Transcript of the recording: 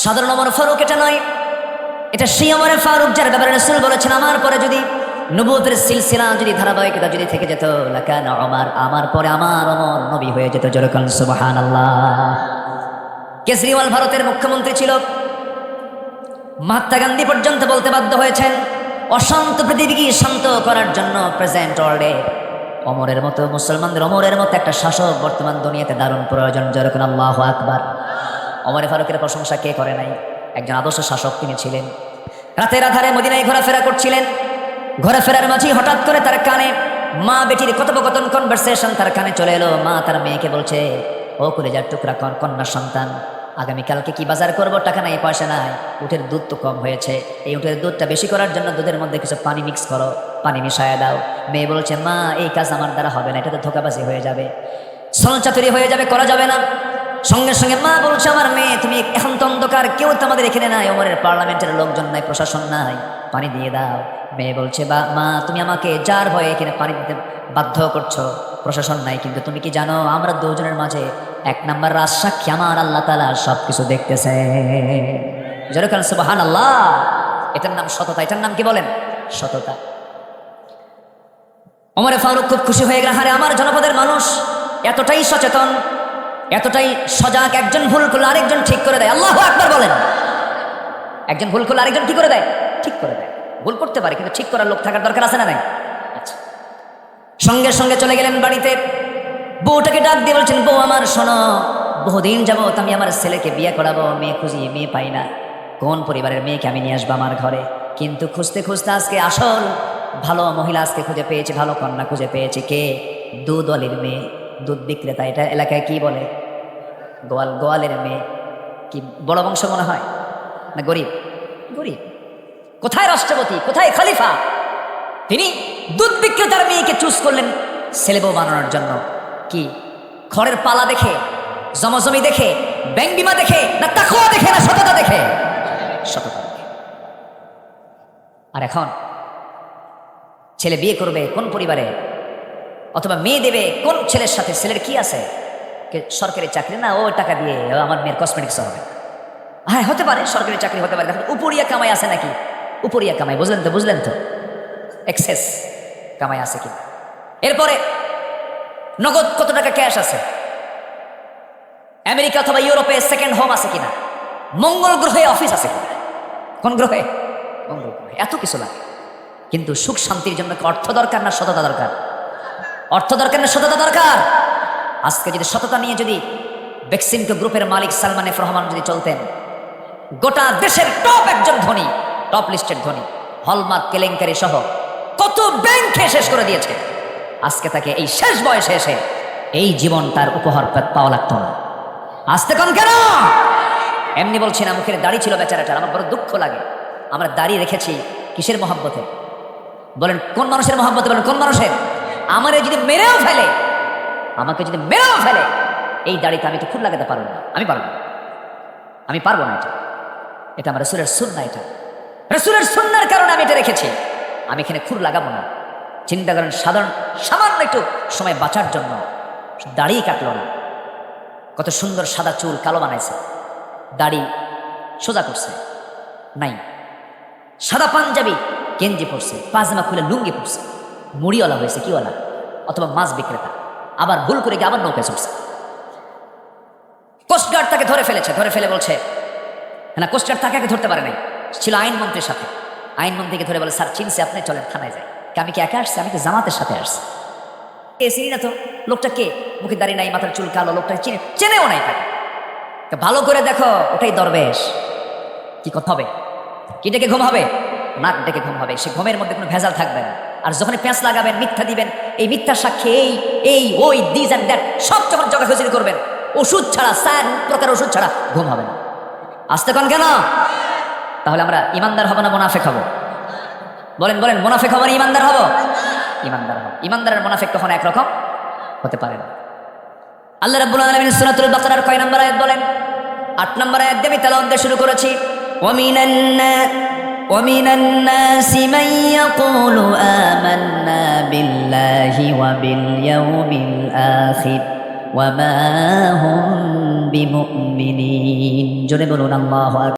সাধারণ ওমর ফারুক এটা নয়, এটা সেই ওমর ফারুক যার ব্যাপারে রাসূল বলেছেন আমার পরে যদি নবুয়তের সিলসিলা যদি ধারাবাহিকতা যদি থেকে যেত লাকানা ওমর, আমার পরে আমার ওমর নবী হয়ে যেত। জোরে বলেন সুবহানাল্লাহ। কেজরিওয়াল ভারতের মুখ্যমন্ত্রী ছিল, মহাত্মা গান্ধী পর্যন্ত বলতে বাধ্য হয়েছেন অশান্ত পৃথিবীকে শান্ত করার জন্য প্রেজেন্ট ওয়ার্ল্ডে ওমরের মতো, মুসলমানদের ওমরের মতো একটা শাসক বর্তমান দুনিয়াতে দারুণ প্রয়োজন। জোরে বলেন আল্লাহু আকবার। ওমর ফারুকের প্রশংসা কে করে নাই? একজন আদর্শ শাসক তিনি ছিলেন। রাতের আধারে মদিনায় ঘোরাফেরা করছিলেন, ঘোরাফেরার মাঝে হঠাৎ করে তার কানে মা বেটির কথোপকথন কনভারসেশন তার কানে চলে এলো। মা তার মেয়েকে বলছে, ও কলিজার টুকরা কন্যা সন্তান, আগামীকালকে কি বাজার করব, টাকা নাই পয়সা নাই, উটের দুধ তো কম হয়েছে, এই উটের দুধটা বেশি করার জন্য দুধের মধ্যে কিছু পানি মিক্স করো, পানি মিশায়া দাও। মেয়ে বলছে, মা এই কাজ আমার দ্বারা হবে না, এটা তো ধোকাবাজি হয়ে যাবে, ছলচাতুরি হয়ে যাবে, করা যাবে না। সঙ্গে সঙ্গে মা বলছে, আমার মেয়ে তুমি এখন তো অন্ধকার, কেউ তো আমাদের এখানে নাই, ওমরের পার্লামেন্টের লোকজন নাই, প্রশাসন নাই, পানি দিয়ে দাও। মেয়ে বলছে, বা মা তুমি আমাকে যার ভয়ে এখানে পানি দিতে বাধ্য করছো, প্রশাসন নাই, কিন্তু তুমি কি জানো আমরা দুজনের মাঝে এক নাম্বার রাজ সাক্ষী আমার আল্লাহ তাআলা সব কিছু দেখতেছে। জোরে বলেন সুবহানাল্লাহ। এটার নাম সততা, এটার নাম কি বলেন? সততা। ওমর ফারুক খুব খুশি হয়ে গেল, আরে আমার জনপদের মানুষ এতটাই সচেতন, এতটাই সজাগ, একজন ভুল করলে আরেকজন ঠিক করে দেয়। আল্লাহু আকবার বলেন। একজন ভুল করলে আরেকজন কি করে দেয়? ঠিক করে দেয়। ভুল করতে পারে কিন্তু ঠিক করার লোক থাকার দরকার আছে না নাই? আচ্ছা। সঙ্গে সঙ্গে চলে গেলেন বাড়িতে, বউটাকে ডাক দিয়ে বলছেন, বউ আমার শোনো, বহুদিন যাবত আমি আমার ছেলেকে বিয়ে করাবো, মেয়ে খুঁজি, মেয়ে পাই না, কোন পরিবারের মেয়েকে আমি নিয়ে আসবো আমার ঘরে, কিন্তু খুঁজতে খুঁজতে আজকে আসল ভালো মহিলা আজকে খুঁজে পেয়েছি, ভালো কন্যা খুঁজে পেয়েছি। কে? দুধ অলির মেয়ে, দুধ বিক্রেতা। এটা এলাকায় কি বলে? গোয়ালের মেয়ে। কি বড় বংশ মনে হয় না গরিব? গরিব। কোথায় রাষ্ট্রপতি, কোথায় খলিফা? তিনি দুধ বিক্রেতার মেয়েকে চুজ করলেন ছেলে বউ বানানোর জন্য। কি খড়ের পালা দেখে, জমজমি দেখে, ব্যাংক বিমা দেখে, না তাকওয়া দেখে, না সততা দেখে? সততা দেখে। আর এখন ছেলে বিয়ে করবে কোন পরিবারে, অথবা মেয়ে দেবে কোন ছেলের সাথে? ছেলের কি আছে? সরকারি চাকরি না, ও টাকা দিয়ে আমার মেয়ের কসমেটিক্স হবে। হ্যাঁ হতে পারে, সরকারি চাকরি হতে পারে, উপরিয়া কামাই আছে নাকি? উপরিয়া কামাই, বুঝলেন তো? বুঝলেন তো? এক্সেস কামাই আছে কি? এরপরে নগদ কত টাকা ক্যাশ আছে? আমেরিকা অথবা ইউরোপে সেকেন্ড হোম আছে কিনা? মঙ্গল গ্রহে অফিস আছে কিনা? কোন গ্রহে? মঙ্গল গ্রহে। এত কিছু লাগে, কিন্তু সুখ শান্তির জন্য অর্থ দরকার না সততা দরকার? অর্থ দরকার না সততা দরকার? আজকে যদি সততা নিয়ে যদি বেক্সিমকো গ্রুপের মালিক সালমান এফ রহমান যদি চলতেন, গোটা দেশের টপ একজন ধনী, টপ লিস্টেড ধনী, হলমার্ক কেলেঙ্কারি সহ কত ব্যাংকে শেষ করে দিয়েছে, আজকে তাকে এই শেষ বয়সে এসে এই জীবন তার উপহার পাওয়া লাগতো না। আসতে কোন কেন? এমনি বলছি না, মুখের দাড়ি ছিল বেচারাটার, আমার বড় দুঃখ লাগে। আমরা দাড়ি রেখেছি কিসের মহব্বতে? বলেন কোন মানুষের মহব্বতে? বলেন কোন মানুষের? আমারে যদি মেরেও ফেলে, আমাকে যদি মেরেও ফেলে, এই দাড়িতে আমি তো খুব লাগাতে পারবো না, আমি পারবো না, আমি পারবো না। এটা আমার রাসূলের সুন্নাহ, এটা রাসূলের সুন্নাহর কারণে আমি এটা রেখেছি। আমি এখানে খুর লাগাবো না। চিন্তা করেন, সামান্য একটু সময় বাঁচার জন্য দাড়ি কাটলো না, কত সুন্দর সাদা চুল কালো বানাইছে, দাড়ি সোজা করছে নাই, সাদা পাঞ্জাবি গেঞ্জি পরছে, পাজামা খুলে লুঙ্গি পরছে, মুড়িওয়ালা হয়েছে, কিওয়ালা অথবা মাছ বিক্রেতা, আবার ভুল করে গিয়ে আবার নৌকায় চড়ছে। কোস্টগার্ড তাকে ধরে ফেলেছে, ধরে ফেলে বলছে না, কোস্টগার্ড তাকে আগে ধরতে পারে নাই, ছিল আইনমন্ত্রীর সাথে। আইনমন্ত্রীকে ধরে বলে, স্যার চিনছে আপনি, চলেন থানায় যাই। আমি কি একা আসছি? আমি তো জামাতের সাথে আসছি। এ চিনি না তো, লোকটা কে? মুখে দাড়ি নাই, মাথার চুল কালো, লোকটা চেনেও নাই তাকে। ভালো করে দেখো, ওটাই দরবেশ। কি কথা হবে? কি ডেকে ঘুম হবে? নাক ডেকে ঘুম হবে। সে ঘুমের মধ্যে কোনো ভেজাল থাকবে না। আর যখন পেঁচ লাগাবেন, মিথ্যা দিবেন, এই মিথ্যার সাক্ষী এই ওই দিস অ্যান্ড দ্যাট সব যখন জগাখুচুরি করবেন, ওষুধ ছাড়া, 4 প্রকার ওষুধ ছাড়া ঘুম হবে না। আসতে কোন কেন? তাহলে আমরা ইমানদার হব না মুনাফিক হব? বলেন বলেন, মুনাফিক হব না ইমানদার হব? ইমানদার হব। ইমানদারের মুনাফিক কখনো একরকম হতে পারে না। আল্লাহ রাব্বুল আলামিন সূরাতুল বাকারার কয় নম্বর আয়াত বলেন? 8 নম্বর আয়াত দিয়ে আমি তেলাওয়াত দিয়ে শুরু করেছি। ومن الناس من يقول آمنا بالله وباليوم الآخر وما هم بمؤمنين জোরে বলুন আল্লাহু আকবার।